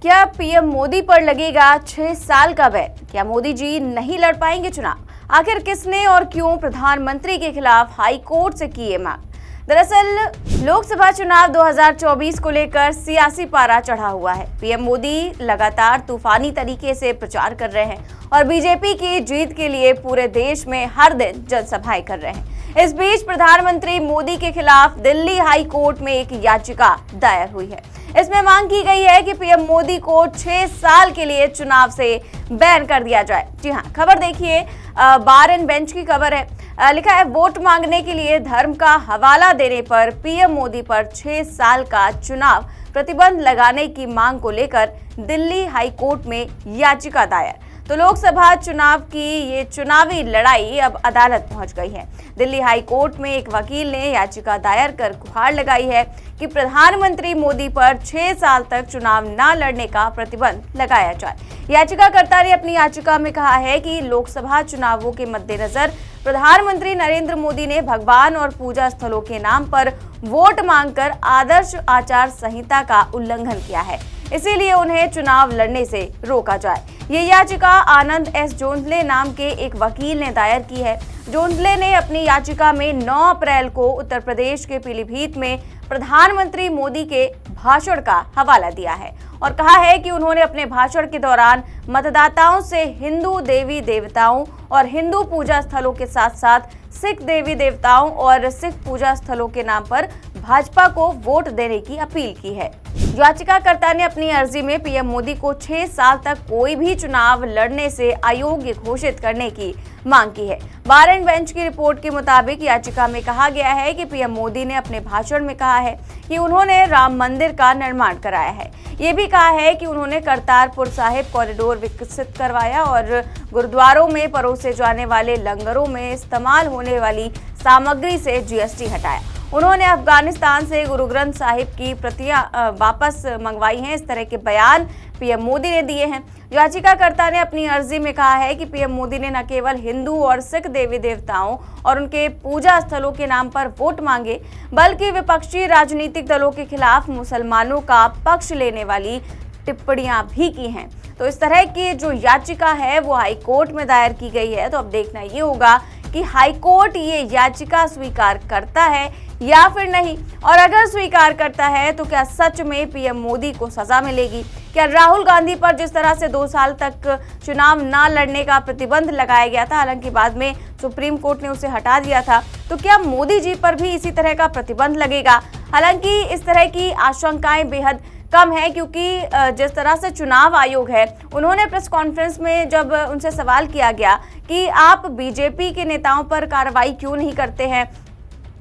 क्या पीएम मोदी पर लगेगा 6 साल का बैन? क्या मोदी जी नहीं लड़ पाएंगे चुनाव? आखिर किसने और क्यों प्रधानमंत्री के खिलाफ हाई कोर्ट से की ये मांग? दरअसल लोकसभा चुनाव 2024 को लेकर सियासी पारा चढ़ा हुआ है। पीएम मोदी लगातार तूफानी तरीके से प्रचार कर रहे हैं और बीजेपी की जीत के लिए पूरे देश में हर दिन जनसभाएं कर रहे हैं। इस बीच प्रधानमंत्री मोदी के खिलाफ दिल्ली हाई कोर्ट में एक याचिका दायर हुई है। इसमें मांग की गई है कि पीएम मोदी को 6 साल के लिए चुनाव से बैन कर दिया जाए। जी हाँ, खबर देखिए, बार एंड बेंच की खबर है। लिखा है, वोट मांगने के लिए धर्म का हवाला देने पर पीएम मोदी पर 6 साल का चुनाव प्रतिबंध लगाने की मांग को लेकर दिल्ली हाई कोर्ट में याचिका दायर। तो लोकसभा चुनाव की ये चुनावी लड़ाई अब अदालत पहुंच गई है। दिल्ली हाई कोर्ट में एक वकील ने याचिका दायर कर गुहार लगाई है कि प्रधानमंत्री मोदी पर 6 साल तक चुनाव न लड़ने का प्रतिबंध लगाया जाए। याचिकाकर्ता ने अपनी याचिका में कहा है कि लोकसभा चुनावों के मद्देनजर प्रधानमंत्री नरेंद्र मोदी ने भगवान और पूजा स्थलों के नाम पर वोट मांगकर आदर्श आचार संहिता का उल्लंघन किया है, इसीलिए उन्हें चुनाव लड़ने से रोका जाए। ये याचिका आनंद एस जोंधले नाम के एक वकील ने दायर की है। जोंधले ने अपनी याचिका में 9 अप्रैल को उत्तर प्रदेश के पीलीभीत में प्रधानमंत्री मोदी के भाषण का हवाला दिया है और कहा है कि उन्होंने अपने भाषण के दौरान मतदाताओं से हिंदू देवी देवताओं और हिंदू पूजा स्थलों के साथ साथ सिख देवी देवताओं और सिख पूजा स्थलों के नाम पर भाजपा को वोट देने की अपील की है। याचिकाकर्ता ने अपनी अर्जी में पीएम मोदी को 6 साल तक कोई भी चुनाव लड़ने से अयोग्य घोषित करने की मांग की है। बार एंड बेंच की रिपोर्ट के मुताबिक याचिका में कहा गया है कि पीएम मोदी ने अपने भाषण में कहा है कि उन्होंने राम मंदिर का निर्माण कराया है। ये भी कहा है कि उन्होंने करतारपुर साहिब कॉरिडोर विकसित करवाया और गुरुद्वारों में परोसे जाने वाले लंगरों में इस्तेमाल होने वाली सामग्री से जीएसटी हटाया। उन्होंने अफगानिस्तान से गुरु ग्रंथ साहिब की प्रतियां वापस मंगवाई हैं। इस तरह के बयान पीएम मोदी ने दिए हैं। याचिकाकर्ता ने अपनी अर्जी में कहा है कि पीएम मोदी ने न केवल हिंदू और सिख देवी देवताओं और उनके पूजा स्थलों के नाम पर वोट मांगे, बल्कि विपक्षी राजनीतिक दलों के खिलाफ मुसलमानों का पक्ष लेने वाली टिप्पणियां भी की हैं। तो इस तरह की जो याचिका है वो हाई कोर्ट में दायर की गई है। तो अब देखना ये होगा कि हाई कोर्ट ये याचिका स्वीकार करता है या फिर नहीं, और अगर स्वीकार करता है तो क्या सच में पीएम मोदी को सजा मिलेगी? क्या राहुल गांधी पर जिस तरह से 2 साल तक चुनाव न लड़ने का प्रतिबंध लगाया गया था, हालांकि बाद में सुप्रीम कोर्ट ने उसे हटा दिया था, तो क्या मोदी जी पर भी इसी तरह का प्रतिबंध लगेगा? हालांकि इस तरह की आशंकाएं बेहद कम है, क्योंकि जिस तरह से चुनाव आयोग है, उन्होंने प्रेस कॉन्फ्रेंस में जब उनसे सवाल किया गया कि आप बीजेपी के नेताओं पर कार्रवाई क्यों नहीं करते हैं,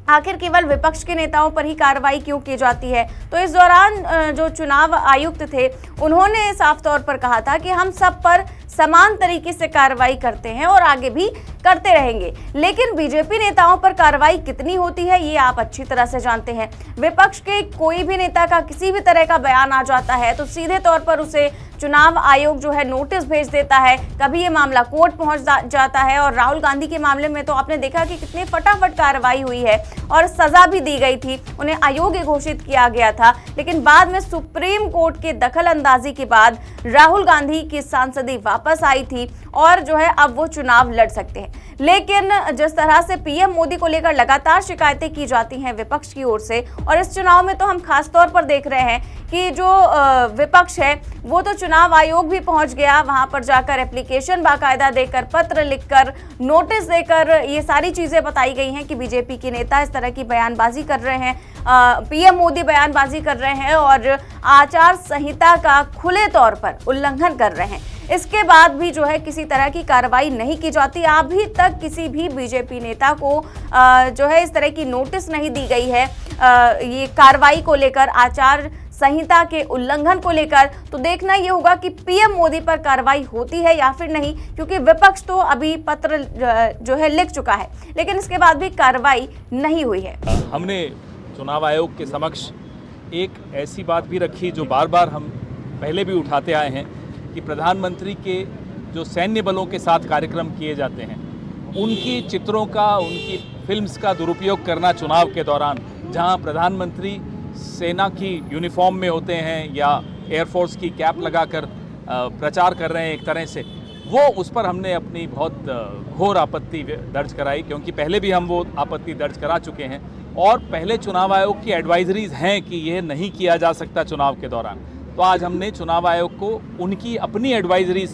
आखिर केवल विपक्ष के नेताओं पर ही कार्रवाई क्यों की जाती है, तो इस दौरान जो चुनाव आयुक्त थे उन्होंने साफ तौर पर कहा था कि हम सब पर समान तरीके से कार्रवाई करते हैं और आगे भी करते रहेंगे। लेकिन बीजेपी नेताओं पर कार्रवाई कितनी होती है ये आप अच्छी तरह से जानते हैं। विपक्ष के कोई भी नेता का किसी भी तरह का बयान आ जाता है तो सीधे तौर पर उसे चुनाव आयोग जो है नोटिस भेज देता है। कभी ये मामला कोर्ट पहुंच जाता है और राहुल गांधी के मामले में तो आपने देखा कि कितनी फटाफट कार्रवाई हुई है और सजा भी दी गई थी, उन्हें अयोग्य घोषित किया गया था। लेकिन बाद में सुप्रीम कोर्ट के दखल अंदाजी के बाद राहुल गांधी की सांसदी वापस आई थी और जो है अब वो चुनाव लड़ सकते हैं। लेकिन जिस तरह से पीएम मोदी को लेकर लगातार शिकायतें की जाती हैं विपक्ष की ओर से, और इस चुनाव में तो हम खास तौर पर देख रहे हैं कि जो विपक्ष है वो तो चुनाव आयोग भी पहुंच गया, वहां पर जाकर एप्लीकेशन बाकायदा देकर, पत्र लिखकर, नोटिस देकर ये सारी चीजें बताई गई हैं कि बीजेपी के नेता इस तरह की बयानबाजी कर रहे हैं, पीएम मोदी बयानबाजी कर रहे हैं और आचार संहिता का खुले तौर पर उल्लंघन कर रहे हैं। इसके बाद भी जो है किसी तरह की कार्रवाई नहीं की जाती। अभी तक किसी भी बीजेपी नेता को जो है इस तरह की नोटिस नहीं दी गई है ये कार्रवाई को लेकर, आचार संहिता के उल्लंघन को लेकर। तो देखना ये होगा कि पीएम मोदी पर कार्रवाई होती है या फिर नहीं, क्योंकि विपक्ष तो अभी पत्र जो है लिख चुका है, लेकिन इसके बाद भी कार्रवाई नहीं हुई है। हमने चुनाव आयोग के समक्ष एक ऐसी बात भी रखी जो बार बार हम पहले भी उठाते आए हैं कि प्रधानमंत्री के जो सैन्य बलों के साथ कार्यक्रम किए जाते हैं, उनकी चित्रों का, उनकी फिल्म्स का दुरुपयोग करना चुनाव के दौरान, जहां प्रधानमंत्री सेना की यूनिफॉर्म में होते हैं या एयरफोर्स की कैप लगाकर प्रचार कर रहे हैं एक तरह से, वो उस पर हमने अपनी बहुत घोर आपत्ति दर्ज कराई, क्योंकि पहले भी हम वो आपत्ति दर्ज करा चुके हैं और पहले चुनाव आयोग की एडवाइजरीज हैं कि यह नहीं किया जा सकता चुनाव के दौरान। तो आज हमने चुनाव आयोग को उनकी अपनी एडवाइजरीज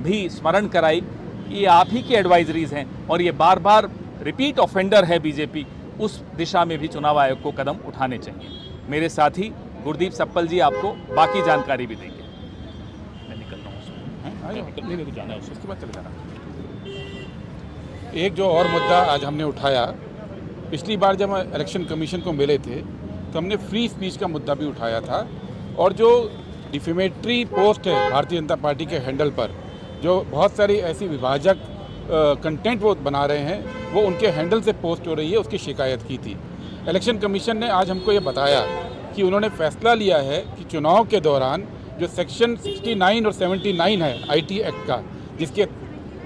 भी स्मरण कराई, ये आप ही की एडवाइजरीज हैं और ये बार बार रिपीट ऑफेंडर है बीजेपी, उस दिशा में भी चुनाव आयोग को कदम उठाने चाहिए। मेरे साथी गुरदीप सप्पल जी आपको बाकी जानकारी भी देंगे। मैं निकल रहा हूँ, निकलने को जाना है उसके बाद चले जाना। एक जो और मुद्दा आज हमने उठाया, पिछली बार जब हम इलेक्शन कमीशन को मिले थे तो हमने फ्री स्पीच का मुद्दा भी उठाया था, और जो डिफेमेटरी पोस्ट है भारतीय जनता पार्टी के हैंडल पर, जो बहुत सारी ऐसी विभाजक कंटेंट वो बना रहे हैं, वो उनके हैंडल से पोस्ट हो रही है, उसकी शिकायत की थी। इलेक्शन कमीशन ने आज हमको ये बताया कि उन्होंने फैसला लिया है कि चुनाव के दौरान जो सेक्शन 69 और 79 है आईटी एक्ट का, जिसके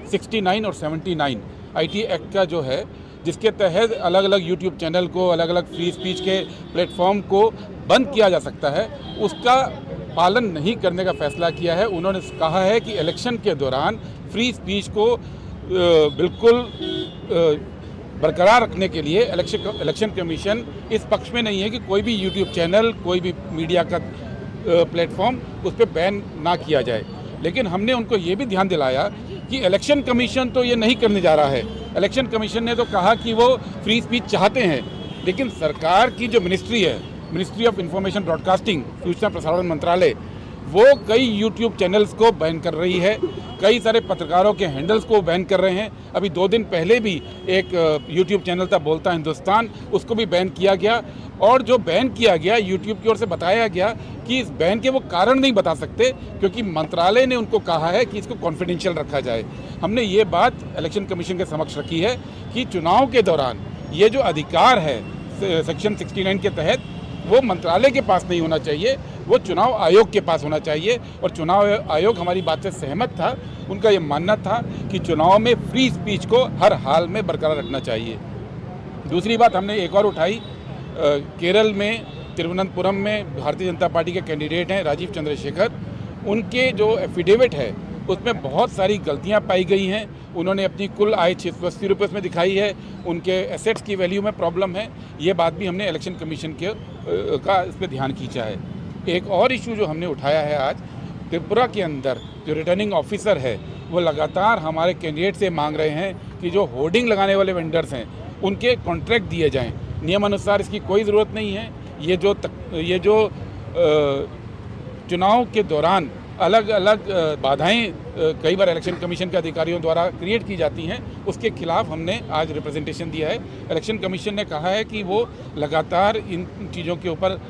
69 और 79 आईटी एक्ट का जो है, जिसके तहत अलग अलग यूट्यूब चैनल को, अलग अलग फ्री स्पीच के प्लेटफॉर्म को बंद किया जा सकता है, उसका पालन नहीं करने का फैसला किया है। उन्होंने कहा है कि इलेक्शन के दौरान फ्री स्पीच को बिल्कुल बरकरार रखने के लिए इलेक्शन कमीशन इस पक्ष में नहीं है कि कोई भी यूट्यूब चैनल, कोई भी मीडिया का प्लेटफॉर्म उस पर बैन ना किया जाए। लेकिन हमने उनको ये भी ध्यान दिलाया कि इलेक्शन कमीशन तो ये नहीं करने जा रहा है। इलेक्शन कमीशन ने तो कहा कि वो फ्री स्पीच चाहते हैं, लेकिन सरकार की जो मिनिस्ट्री है, मिनिस्ट्री ऑफ इंफॉर्मेशन ब्रॉडकास्टिंग, सूचना प्रसारण मंत्रालय, वो कई यूट्यूब चैनल्स को बैन कर रही है, कई सारे पत्रकारों के हैंडल्स को बैन कर रहे हैं। अभी 2 दिन पहले भी एक यूट्यूब चैनल था बोलता हिंदुस्तान, उसको भी बैन किया गया। और जो बैन किया गया, यूट्यूब की ओर से बताया गया कि इस बैन के वो कारण नहीं बता सकते, क्योंकि मंत्रालय ने उनको कहा है कि इसको कॉन्फिडेंशियल रखा जाए। हमने ये बात इलेक्शन कमीशन के समक्ष रखी है कि चुनाव के दौरान ये जो अधिकार है सेक्शन 69 के तहत, वो मंत्रालय के पास नहीं होना चाहिए, वो चुनाव आयोग के पास होना चाहिए। और चुनाव आयोग हमारी बात से सहमत था, उनका ये मानना था कि चुनाव में फ्री स्पीच को हर हाल में बरकरार रखना चाहिए। दूसरी बात हमने एक और उठाई, केरल में तिरुवनंतपुरम में भारतीय जनता पार्टी के कैंडिडेट हैं राजीव चंद्रशेखर, उनके जो एफिडेविट है उसमें बहुत सारी गलतियां पाई गई हैं। उन्होंने अपनी कुल आय 680 रुपये उसमें दिखाई है, उनके एसेट्स की वैल्यू में प्रॉब्लम है। ये बात भी हमने इलेक्शन कमीशन का इस पर ध्यान खींचा है। एक और इशू जो हमने उठाया है आज, त्रिपुरा के अंदर जो रिटर्निंग ऑफिसर है, वो लगातार हमारे कैंडिडेट से मांग रहे हैं कि जो होर्डिंग लगाने वाले वेंडर्स हैं उनके कॉन्ट्रैक्ट दिए जाएँ। नियमानुसार इसकी कोई ज़रूरत नहीं है। ये जो चुनाव के दौरान अलग अलग बाधाएं कई बार इलेक्शन कमीशन के अधिकारियों द्वारा क्रिएट की जाती हैं, उसके खिलाफ हमने आज रिप्रेजेंटेशन दिया है। इलेक्शन कमीशन ने कहा है कि वो लगातार इन चीज़ों के ऊपर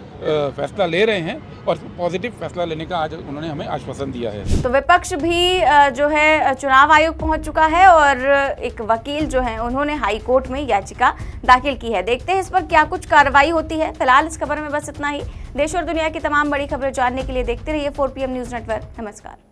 फैसला ले रहे हैं और पॉजिटिव फैसला लेने का आज उन्होंने हमें आश्वासन दिया है। तो विपक्ष भी जो है चुनाव आयोग पहुंच चुका है और एक वकील जो है उन्होंने हाई कोर्ट में याचिका दाखिल की है। देखते हैं इस पर क्या कुछ कार्रवाई होती है। फिलहाल इस खबर में बस इतना ही। देश और दुनिया की तमाम बड़ी खबरें जानने के लिए देखते रहिए 4PM न्यूज़ नेटवर्क। नमस्कार।